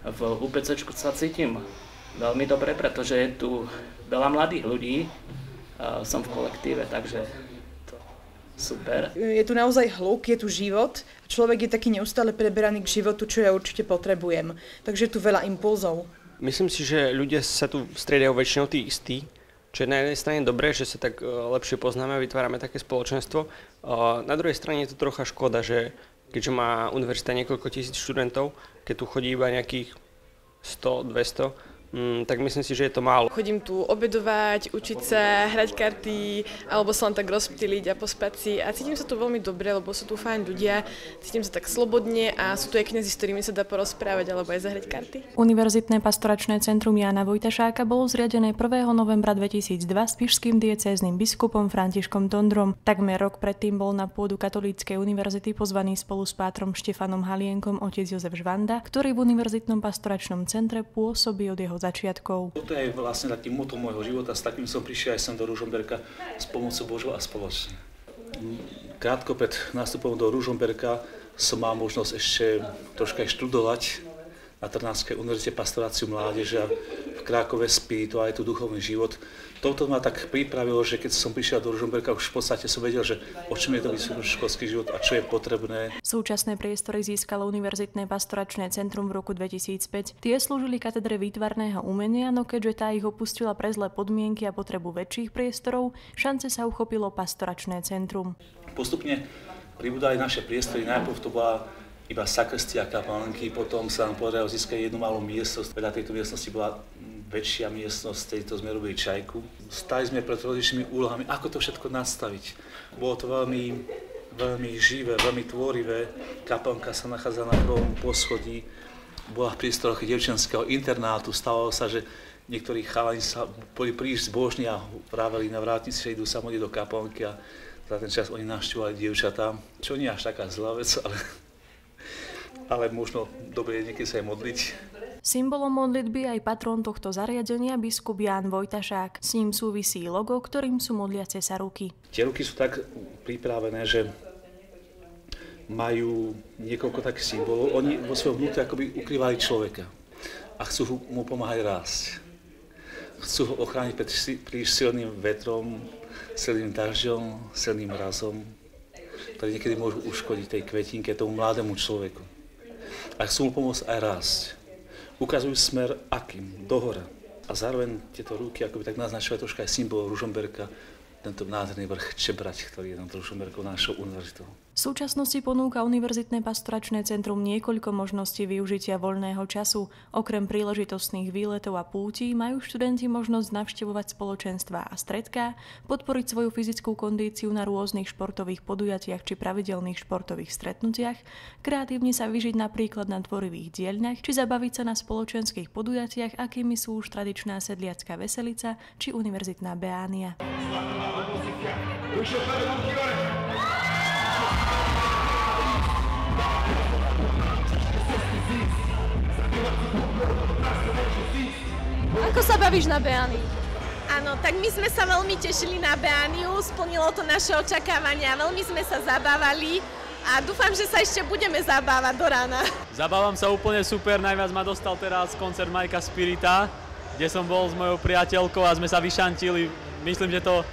V UPCčku sa cítim veľmi dobre, pretože je tu veľa mladých ľudí. Som v kolektíve, takže to super. Je tu naozaj hluk, je tu život. Človek je taký neustále preberaný k životu, čo ja určite potrebujem. Takže je tu veľa impulzov. Myslím si, že ľudia sa tu striedajú väčšinou tí istí, čo je na jednej strane dobré, že sa tak lepšie poznáme a vytvárame také spoločenstvo. Na druhej strane je to trocha škoda, že keďže má univerzita niekoľko tisíc študentov, keď tu chodí iba nejakých 100, 200, tak myslím si, že je to málo. Chodím tu obedovať, učiť sa, hrať karty, alebo sa len tak rozptýliť a pospať si. A cítim sa tu veľmi dobre, lebo sú tu fajn ľudia, cítim sa tak slobodne a sú tu aj kňazi, s ktorými sa dá porozprávať alebo aj zahrať karty. Univerzitné pastoračné centrum Jána Vojtašáka bolo zriadené 1. novembra 2002 spišským diecéznym biskupom Františkom Tondrom. Takmer rok predtým bol na pôdu Katolíckej univerzity pozvaný spolu s pátrom Štefanom Halienkom otec Jozef Žvanda, ktorý v Univerzitnom pastoračnom centre pôsobí od jeho začiatkov. Toto je vlastne taký moto môjho života, s takým som prišiel aj sem do Ružomberka s pomocou Božou a spoločne. Krátko pred nástupom do Ružomberka som mal možnosť ešte troška aj študovať na Trnavskej univerzite pastoráciu mládeže a v Krákove spiritualitu, duchovný život. Toto ma tak pripravilo, že keď som prišiel do Ružomberka, už v podstate som vedel, že o čom je to vysokoškolský život a čo je potrebné. Súčasné priestory získalo Univerzitné pastoračné centrum v roku 2005. Tie slúžili katedre výtvarného umenia, no keďže tá ich opustila pre zlé podmienky a potrebu väčších priestorov, šance sa uchopilo pastoračné centrum. Postupne pribúdali naše priestory, najprv to bola iba sakristia kaplnky, potom sa nám podarilo získať jednu malú miestnosť. Vedľa tejto miestnosti bola väčšia miestnosť, tejto sme robili čajku. Stali sme pred rozličnými úlohami, ako to všetko nastaviť. Bolo to veľmi živé, veľmi tvorivé. Kaplnka sa nachádza na prvom poschodí, bola v priestoroch dievčenského internátu. Stalo sa, že niektorí chalani sa boli príliš zbožní a vraveli na vrátnici, že idú samotne do kaplnky a za ten čas oni navštevovali dievčatá. Čo nie až taká zlá vec, ale možno dobre je niekedy sa aj modliť. Symbolom modlitby aj patrón tohto zariadenia biskup Ján Vojtašák. S ním súvisí logo, ktorým sú modliace sa ruky. Tie ruky sú tak pripravené, že majú niekoľko takých symbolov. Oni vo svojom vnútri akoby ukrývali človeka a chcú mu pomáhať rásť. Chcú ho ochrániť pred príliš silným vetrom, silným dažďom, silným mrazom, ktoré niekedy môžu uškodiť tej kvetinke, tomu mladému človeku. A chcú mu pomôcť aj rásť. Ukazujú smer akým? Dohora. A zároveň tieto ruky akoby tak naznačujú troška aj symbol Ružomberka, tento nádherný vrch Čebrať, ktorý je nad Ružomberkou našou univerzitou. V súčasnosti ponúka Univerzitné pastoračné centrum niekoľko možností využitia voľného času. Okrem príležitostných výletov a pútí majú študenti možnosť navštevovať spoločenstvá a stredká, podporiť svoju fyzickú kondíciu na rôznych športových podujatiach či pravidelných športových stretnutiach, kreatívne sa vyžiť napríklad na tvorivých dielňach či zabaviť sa na spoločenských podujatiach, akými sú už tradičná sedliacka veselica či univerzitná beánia. Ako sa bavíš na beáni? Áno, tak my sme sa veľmi tešili na beániu, splnilo to naše očakávania, veľmi sme sa zabávali a dúfam, že sa ešte budeme zabávať do rána. Zabávam sa úplne super, najviac ma dostal teraz koncert Majka Spirita, kde som bol s mojou priateľkou a sme sa vyšantili. Myslím, že to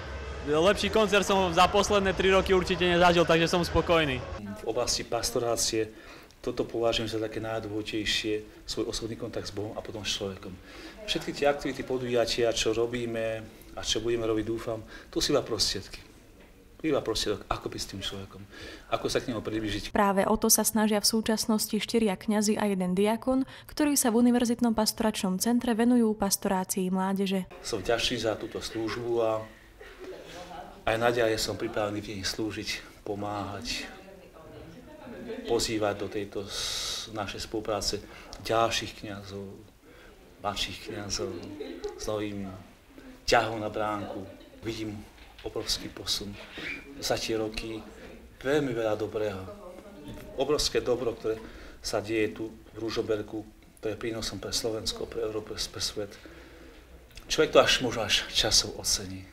lepší koncert som za posledné 3 roky určite nezažil, takže som spokojný. V oblasti pastorácie toto považujem za také najdôležitejšie, svoj osobný kontakt s Bohom a potom s človekom. Všetky tie aktivity, podujatia, čo robíme a čo budeme robiť, dúfam, to sú iba prostriedky. Iba prostriedok, ako byť s tým človekom, ako sa k nemu priblížiť. Práve o to sa snažia v súčasnosti 4 kňazi a 1 diakon, ktorí sa v Univerzitnom pastoračnom centre venujú pastorácii mládeže. Som vďačný za túto službu a aj naďalej som pripravený v nej slúžiť, pomáhať, pozývať do tejto našej spolupráce ďalších kňazov, mladších kňazov s novým ťahom na bránku. Vidím obrovský posun za tie roky, veľmi veľa dobrého. Obrovské dobro, ktoré sa deje tu v Ružomberku, to je prínosom pre Slovensko, pre Európu, pre svet. Človek to až možno časov ocení.